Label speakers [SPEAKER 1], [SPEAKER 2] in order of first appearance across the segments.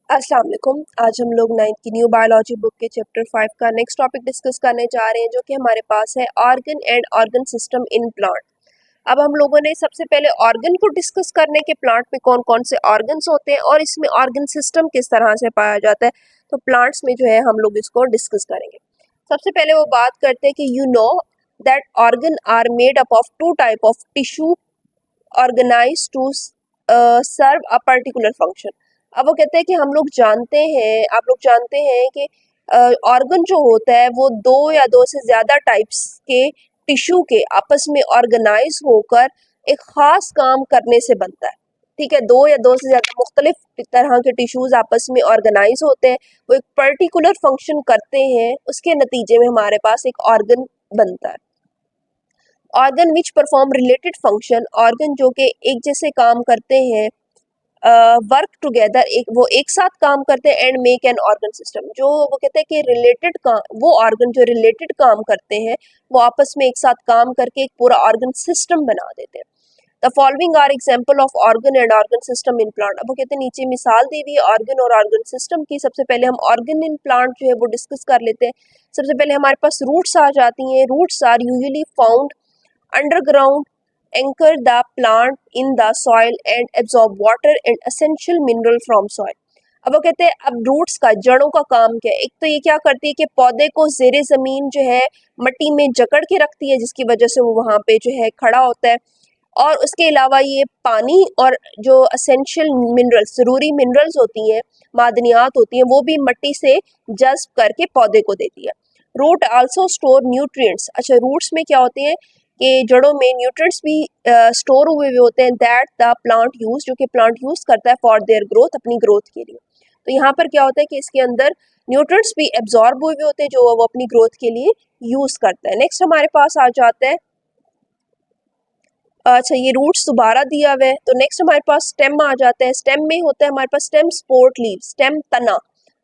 [SPEAKER 1] अस्सलाम वालेकुम। आज हम लोग 9th की न्यू बायोलॉजी बुक के चैप्टर 5 का नेक्स्ट टॉपिक डिस्कस करने जा रहे हैं, जो कि हमारे पास है organ and organ system in plant. अब हम लोगों ने सबसे पहले ऑर्गन को डिस्कस करने के प्लांट में कौन कौन से ऑर्गन्स होते हैं और इसमें ऑर्गन सिस्टम किस तरह से पाया जाता है। तो प्लांट्स में जो है हम लोग इसको डिस्कस करेंगे। सबसे पहले वो बात करते हैं कि you know that organ are made up of two type of tissue organize to serve a particular function. अब वो कहते हैं कि हम लोग जानते हैं, आप लोग जानते हैं कि ऑर्गन जो होता है वो दो या दो से ज़्यादा टाइप्स के टिश्यू के आपस में ऑर्गेनाइज होकर एक ख़ास काम करने से बनता है। ठीक है, दो या दो से ज़्यादा मुख्तलिफ तरह के टिश्यूज़ आपस में ऑर्गेनाइज होते हैं, वो एक पर्टिकुलर फंक्शन करते हैं, उसके नतीजे में हमारे पास एक ऑर्गन बनता है। Organ which perform related function, organ जो कि एक जैसे काम करते हैं, वर्क टुगेदर, वो एक साथ काम करते हैं, and make an organ system. जो वो कहते हैं कि रिलेटेड काम, वो ऑर्गन जो रिलेटेड काम करते हैं वो आपस में एक साथ काम करके एक पूरा ऑर्गन सिस्टम बना देते हैं। The following are example of organ and organ system in plant. अब वो कहते हैं नीचे मिसाल दी हुई है ऑर्गन और ऑर्गन सिस्टम की। सबसे पहले हम ऑर्गन इन प्लांट जो है वो डिस्कस कर लेते हैं। सबसे पहले हमारे पास रूट्स आ जाती हैं। Roots are usually found underground, anchor the plant in the soil and absorb water and essential mineral from soil। अब वो कहते हैं अब रूट्स का, जड़ों का काम क्या है। एक तो ये क्या करती है कि पौधे को ज़ेरे ज़मीन जो है मट्टी में जकड़ के रखती है, जिसकी वजह से वो वहाँ पे जो है खड़ा होता है। और उसके अलावा ये पानी और जो असेंशियल मिनरल्स, ज़रूरी मिनरल्स होती हैं, मादनियात होती हैं, वो भी मट्टी से जज्ब करके पौधे को देती है। Root also store nutrients. अच्छा, रूट्स में क्या होते हैं कि जड़ों में न्यूट्रिएंट्स भी स्टोर हुए होते हैं, दैट द प्लांट यूज, जो कि प्लांट यूज करता है फॉर देयर ग्रोथ, अपनी ग्रोथ के लिए। तो यहाँ पर क्या होता है कि इसके अंदर न्यूट्रिएंट्स भी एब्जॉर्ब हुए होते हैं जो वो अपनी ग्रोथ के लिए यूज करता है। नेक्स्ट हमारे पास आ जाता है, अच्छा ये रूट्स दोबारा दिया हुआ है, तो नेक्स्ट हमारे पास स्टेम आ जाता है। स्टेम में होता है हमारे पास स्टेम सपोर्ट लीव, स्टेम तना।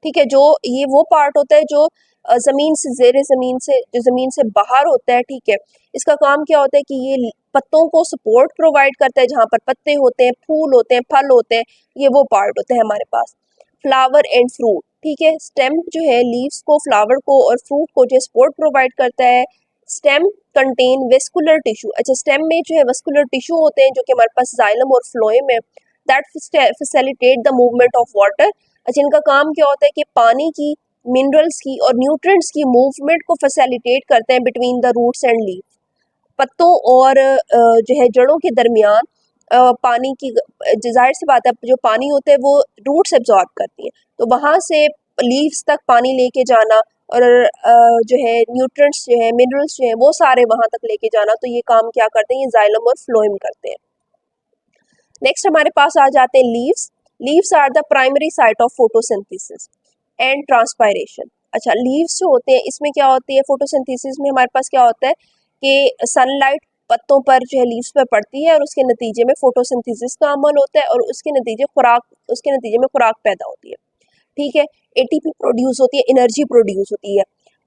[SPEAKER 1] ठीक है, जो ये वो पार्ट होता है जो जमीन से, जेरे जमीन से, जो जमीन से बाहर होता है। ठीक है, इसका काम क्या होता है कि ये पत्तों को सपोर्ट प्रोवाइड करता है, जहाँ पर पत्ते होते हैं, फूल होते हैं, फल होते हैं, ये वो पार्ट होता है हमारे पास। फ्लावर एंड फ्रूट, ठीक है, स्टेम जो है लीव्स को, फ्लावर को और फ्रूट को जो सपोर्ट प्रोवाइड करता है। Stem contain vascular tissue. अच्छा, स्टेम में जो है वेस्कुलर टिश्यू होते हैं जो कि हमारे पास जाइलम और फ्लोएम है, that facilitate the movement of water. अच्छा, इनका काम क्या होता है कि पानी की, मिनरल्स की और न्यूट्रिएंट्स की मूवमेंट को फैसिलिटेट करते हैं between the roots and leave. पत्तों और जो है जड़ों के दरमियान पानी की, जाहिर सी बात है जो पानी होता है वो रूट्स एब्जॉर्ब करती हैं, तो वहाँ से लीव्स तक पानी लेके जाना और जो है न्यूट्रिएंट्स जो है, मिनरल्स जो है, वो सारे वहाँ तक लेके जाना, तो ये काम क्या करते हैं, ये जाइलम और फ्लोएम करते हैं। नेक्स्ट हमारे पास आ जाते हैं leaves. Leaves are the primary site of photosynthesis and transpiration. अच्छा, लीव्स जो होते हैं इसमें क्या होती है, फोटोसिंथेसिस में हमारे पास क्या होता है कि सनलाइट पत्तों पर जो है, लीव्स पर पड़ती है और उसके नतीजे में फोटोसिंथेसिस का अमल होता है और उसके नतीजे में खुराक पैदा होती है। ठीक है, एटीपी प्रोड्यूस होती है, एनर्जी प्रोड्यूस होती है।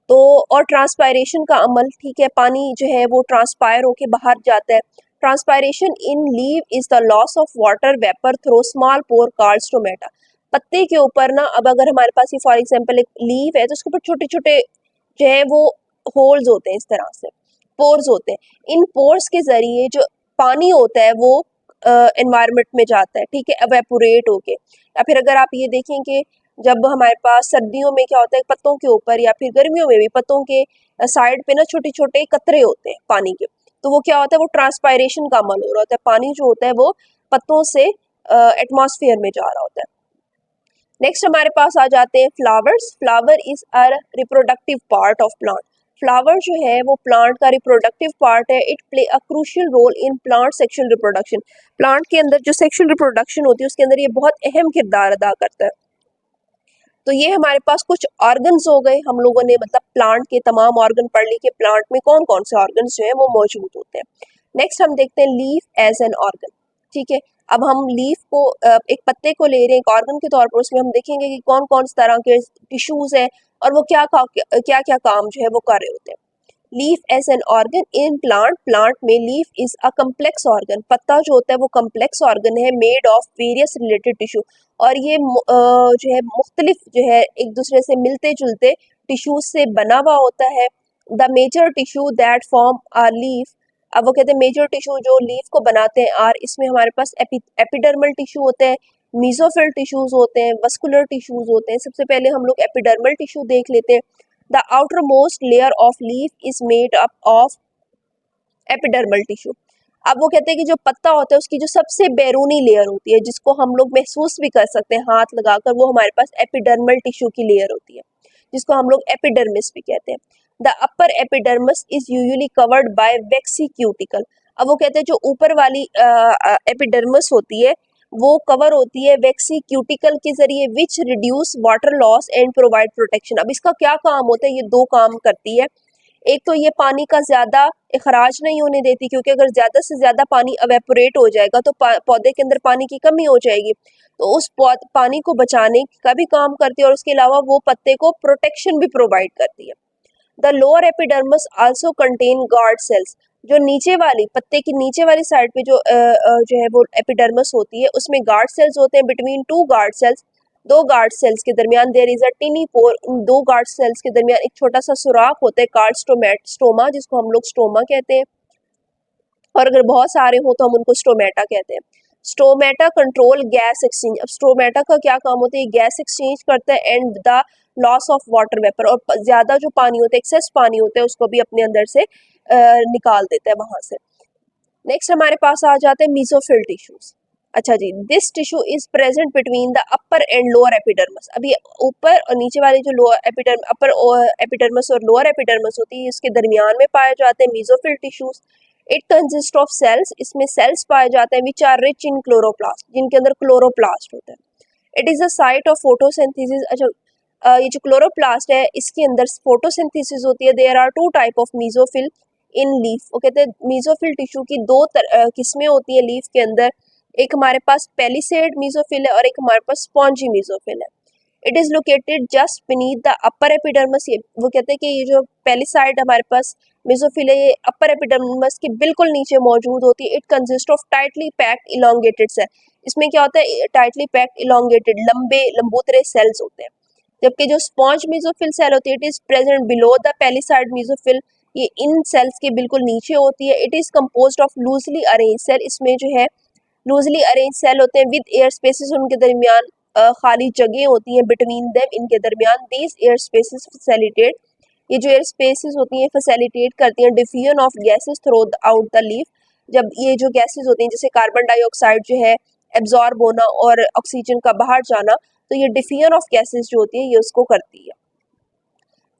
[SPEAKER 1] तो और ट्रांसपायरेशन का अमल, ठीक है, पानी जो है वो ट्रांसपायर होके बाहर जाता है। Transpiration in leave is the loss of water vapour through small pore called stomata. पत्ते के ऊपर ना, अब अगर हमारे पास ये फॉर एग्जांपल एक लीव है तो उसके ऊपर छोटे छोटे जो है वो होल्स होते हैं, इस तरह से पोर्स होते हैं। इन पोर्स के जरिए जो पानी होता है वो एनवायरनमेंट में जाता है, ठीक है, एवेपोरेट होके। या फिर अगर आप ये देखें कि जब हमारे पास सर्दियों में क्या होता है, पत्तों के ऊपर, या फिर गर्मियों में भी पत्तों के साइड पे ना छोटे छोटे कतरे होते हैं पानी के, तो वो क्या होता है, वो ट्रांसपायरेशन का अमल हो रहा होता है। पानी जो होता है वो पत्तों से एटमॉस्फेयर में जा रहा होता है। नेक्स्ट हमारे पास आ जाते हैं flowers. Flower is a reproductive part of plant. Flower जो है वो प्लांट का रिप्रोडक्टिव पार्ट है। It play a crucial role in plant sexual reproduction. Plant के अंदर जो सेक्सुअल रिप्रोडक्शन होती है उसके अंदर ये बहुत अहम किरदार अदा करता है। तो ये हमारे पास कुछ ऑर्गन्स हो गए, हम लोगों ने मतलब प्लांट के तमाम ऑर्गन पढ़ लिए कि प्लांट में कौन कौन से ऑर्गन्स जो है वो मौजूद होते हैं। नेक्स्ट हम देखते हैं लीफ एज एन ऑर्गन। ठीक है, अब हम लीफ को, एक पत्ते को ले रहे हैं एक ऑर्गन के तौर पर, उसमें हम देखेंगे कि कौन कौन से तरह के टिश्यूज हैं और वो क्या क्या काम जो है वो कर रहे होते हैं। Leaf as an organ in plant, plant में leaf is a complex organ, पत्ता जो होता है वो कम्प्लेक्स ऑर्गन है, made of various related tissue, और ये जो है मुख्तलिफ जो है एक दूसरे से मिलते जुलते टिश्यूज से बना हुआ होता है। The major tissue that form a leaf, अब वो कहते हैं मेजर टिश्यू जो लीफ को बनाते हैं आर, इसमें हमारे पास एपिडर्मल टिश्यू होते हैं, मीजोफिल टिश्यूज होते हैं, वस्कुलर टिश्यूज होते हैं। सबसे पहले हम लोग एपिडर्मल टिश्यू देख लेते हैं। The outer most layer of leaf is made up of epidermal tissue. अब वो कहते हैं कि जो पत्ता होता है उसकी जो सबसे बैरूनी लेयर होती है, जिसको हम लोग महसूस भी कर सकते हैं हाथ लगाकर, वो हमारे पास एपिडर्मल टिश्यू की लेयर होती है, जिसको हम लोग एपिडर्मिस भी कहते हैं। The upper epidermis is usually covered by vaccine cuticle. अब वो कहते हैं जो ऊपर वाली एपिडर्मिस होती है वो कवर होती है वैक्सी क्यूटिकल के जरिए, which reduce water loss and provide protection. अब इसका क्या काम होता है, ये दो काम करती है। एक तो ये पानी का ज़्यादा इखराज नहीं होने देती, क्योंकि अगर ज़्यादा से ज़्यादा पानी अवेपोरेट हो जाएगा तो पौधे के अंदर पानी की कमी हो जाएगी, तो उस पानी को बचाने का भी काम करती है, और उसके अलावा वो पत्ते को प्रोटेक्शन भी प्रोवाइड करती है। The lower epidermis also contain guard cells, जो नीचे वाली पत्ते की नीचे वाली साइड पे जो है वो एपिडर्मिस होती है, उसमें गार्ड सेल्स होते हैं। बिटवीन टू गार्ड सेल्स, दो गार्ड सेल्स के दरमियान देयर इज अ टिनी पोर, उन दो गार्ड सेल्स के दरमियान एक छोटा सा सुराख होता है, कार्ड स्टोमा, जिसको हम लोग स्टोमा कहते हैं, और अगर बहुत सारे हो तो हम उनको स्टोमेटा कहते हैं। Stomata control gas exchange. अब स्टोमेटा का क्या काम होता है, गैस एक्सचेंज करता है and the loss of water vapour, और ज्यादा जो पानी होता है, एक्सेस पानी होता है, उसको भी अपने अंदर से निकाल देता है वहां से। नेक्स्ट हमारे पास आ जाते हैं मीजोफिल टिश्यूज। अच्छा जी, this tissue is present between the upper and lower epidermis. अभी ऊपर और नीचे वाले जो अपर एपिडर्मस और लोअर एपिडर्मस होती है, इसके दरमियान में पाए जाते हैं mesophyll tissues. It consist of cells, इसमें सेल्स पाए जाते हैं which are rich in chloroplast, जिनके अंदर क्लोरोप्लास्ट होता है। It is a site of photosynthesis. अच्छा, ये जो क्लोरोप्लास्ट है इसके अंदर फोटोसिंथेसिस होती है। There are two type of mesophyll in leaf. वो कहते हैं मीजोफिल टिश्यू की दो किस्में होती है लीफ के अंदर। एक हमारे पास पेलिसेड मीजोफिल है और एक हमारे पास स्पॉन्जी मीजोफिल है। It is located just beneath the upper epidermis. वो कहते हैं कि ये जो पेलिसाइड हमारे पास मेसोफिल है, ये अपर एपिडर्मस के बिल्कुल नीचे मौजूद होती है। It consist of tightly packed elongated cell. इसमें क्या होता है, टाइटली पैक्ड इलोंगेटेड लंबे लंबूतरे सेल्स होते हैं। जबकि जो स्पॉन्ज मेसोफिल सेल होती है, it is present below the palisade mesophyll, ये इन सेल्स के बिल्कुल नीचे होती है। It is composed of loosely arrange cell. इसमें जो है लूजली अरेंज सेल होते हैं विद एयर स्पेसेस, उनके दरमियान खाली जगह होती हैं बिटवीन देम, इनके दरमियान। दीज एयर स्पेसेस फैसिलिटेट, ये जो एयर स्पेसेस होती हैं फैसिलिटेट करती हैं diffusion of gases through out the leaf. जब ये जो गैसेस होती हैं जैसे कार्बन डाइऑक्साइड जो है एब्जॉर्ब होना और ऑक्सीजन का बाहर जाना, तो ये डिफ्यूजन ऑफ गैसेस जो होती है ये उसको करती है।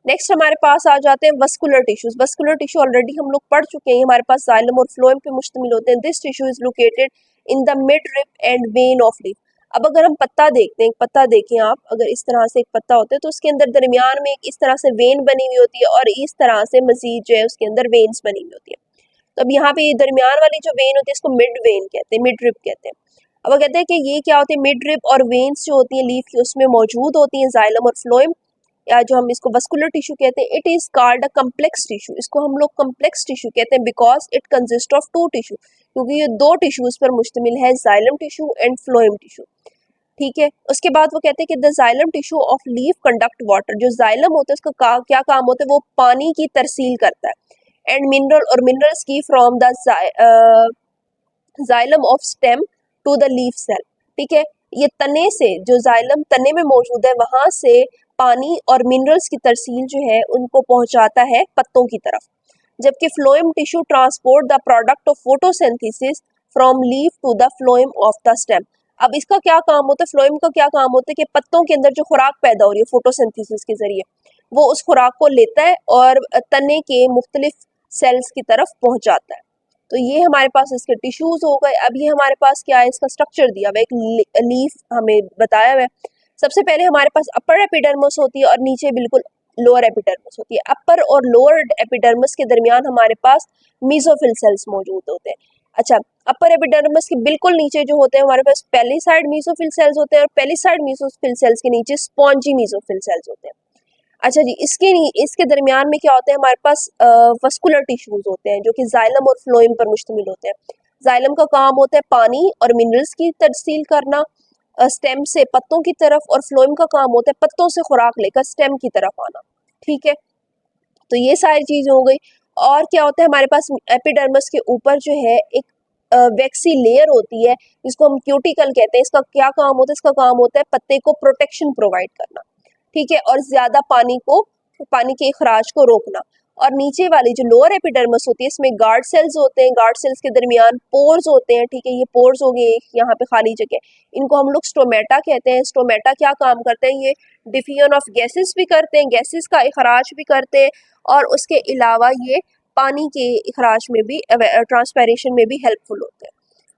[SPEAKER 1] नेक्स्ट हमारे पास आ जाते हैं vascular tissues. Vascular tissue already हम लोग पढ़ चुके हैं, हमारे पास जाइलम और फ्लोएम पे मुश्तमिल होते हैं। This tissue is located in the mid rib end when of leaf. अब अगर हम पत्ता देखते हैं, पत्ता देखें आप, अगर इस तरह से एक पत्ता होता है तो उसके अंदर दरमियान में एक इस तरह से वेन बनी हुई होती है और इस तरह से मजीद जो है उसके अंदर वेन्स बनी हुई होती है। तो अब यहाँ पे ये दरमियान वाली जो वेन होती है इसको मिड वेन कहते हैं, मिड रिब कहते हैं। अब वो कहते हैं कि ये क्या होती है, मिड रिब और वेन्स जो होती है लीफ की उसमें मौजूद होती हैं जाइलम और फ्लोएम, या जो हम इसको वस्कुलर टिश्यू कहते हैं। It is called a complex tissue. इसको हम लोग कम्प्लेक्स टिश्यू कहते हैं because it consist of two tissue, क्योंकि ये दो टिश्यूज पर मुश्तमिल है, xylem tissue and phloem tissue. ठीक है, उसके बाद वो कहते हैं कि the xylem tissue of leaf conduct water. जो जाइलम होता है उसका क्या काम होता है, वो पानी की तरसील करता है एंड मिनरल और मिनरल्स की from the xylem of stem to the leaf cell. ठीक है, ये तने से, जो जाइलम तने में मौजूद है वहां से पानी और मिनरल्स की तरसील जो है उनको पहुंचाता है पत्तों की तरफ। जबकि phloem tissue transport the product of photosynthesis from leaf to the phloem of the stem. अब इसका क्या काम होता है, फ्लोएम का क्या काम होता है कि पत्तों के अंदर जो खुराक पैदा हो रही है फोटोसिंथेसिस के जरिए, वो उस खुराक को लेता है और तने के मुख्तलिफ सेल्स की तरफ पहुंचाता है। तो ये हमारे पास इसके टिश्यूज हो गए। अब ये हमारे पास क्या है, इसका स्ट्रक्चर दिया हुआ है, एक लीफ हमें बताया हुआ है। सबसे पहले हमारे पास अपर एपिडर्मिस होती है और नीचे बिल्कुल लोअर एपिडर्मिस होती है। अपर और लोअर एपिडर्मिस के दरमियान हमारे पास मीजोफिल सेल्स मौजूद होते हैं। अच्छा, अपर एपिडर्मिस के बिल्कुल नीचे जो होते हैं हमारे पास पेलिसाइड मीजोफिल सेल्स होते हैं, और पेलिसाइड मीजोफिल सेल्स के नीचे स्पॉन्जी मीजोफिल सेल्स होते हैं। अच्छा जी, इसके दरमियान में क्या होता है, हमारे पास वस्कुलर टिश्यूज होते हैं जो कि जाइलम और फ्लोएम पर मुश्तमिल होते हैं। जाइलम का काम होता है पानी और मिनरल्स की तरसील करना स्टेम से पत्तों की तरफ, और फ्लोएम का काम होता है पत्तों से खुराक लेकर स्टेम की तरफ आना। ठीक है, तो ये सारी चीज़ हो गई। और क्या होता है हमारे पास एपिडर्मिस के ऊपर जो है एक वैक्सी लेयर होती है जिसको हम क्यूटिकल कहते हैं। इसका क्या काम होता है, इसका काम होता है पत्ते को प्रोटेक्शन प्रोवाइड करना। ठीक है, और ज्यादा पानी के इखराज को रोकना। और नीचे वाली जो लोअर एपिडर्मिस होती है इसमें गार्ड सेल्स होते हैं, गार्ड सेल्स के दरमियान पोर्स होते हैं। ठीक है, ये पोर्स हो गए यहाँ पे खाली जगह, इनको हम लोग स्टोमेटा कहते हैं। स्टोमेटा क्या काम करते हैं, ये डिफ्यूजन ऑफ गैसेस भी करते हैं, गैसेस का इखराज भी करते हैं, और उसके अलावा ये पानी के इखराज में भी, ट्रांसपैरेशन में भी हेल्पफुल होते हैं।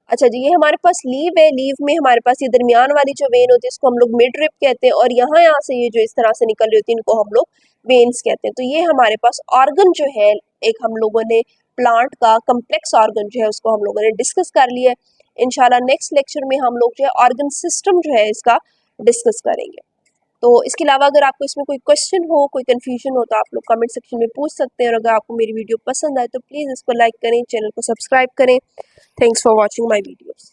[SPEAKER 1] अच्छा जी, ये हमारे पास लीव है। लीव में हमारे पास ये दरमियान वाली जो वेन होती है इसको हम लोग मिड रिप कहते हैं, और यहाँ से ये जो इस तरह से निकल रही होती है इनको हम लोग वेन्स कहते हैं। तो ये हमारे पास ऑर्गन जो है, एक हम लोगों ने प्लांट का कम्प्लेक्स ऑर्गन जो है उसको हम लोगों ने डिस्कस कर लिया है। इंशाल्लाह नेक्स्ट लेक्चर में हम लोग जो है ऑर्गन सिस्टम जो है इसका डिस्कस करेंगे। तो इसके अलावा अगर आपको इसमें कोई क्वेश्चन हो, कोई कन्फ्यूजन हो, तो आप लोग कमेंट सेक्शन में पूछ सकते हैं। और अगर आपको मेरी वीडियो पसंद आए तो प्लीज़ इसको लाइक करें, चैनल को सब्सक्राइब करें। Thanks for watching my videos.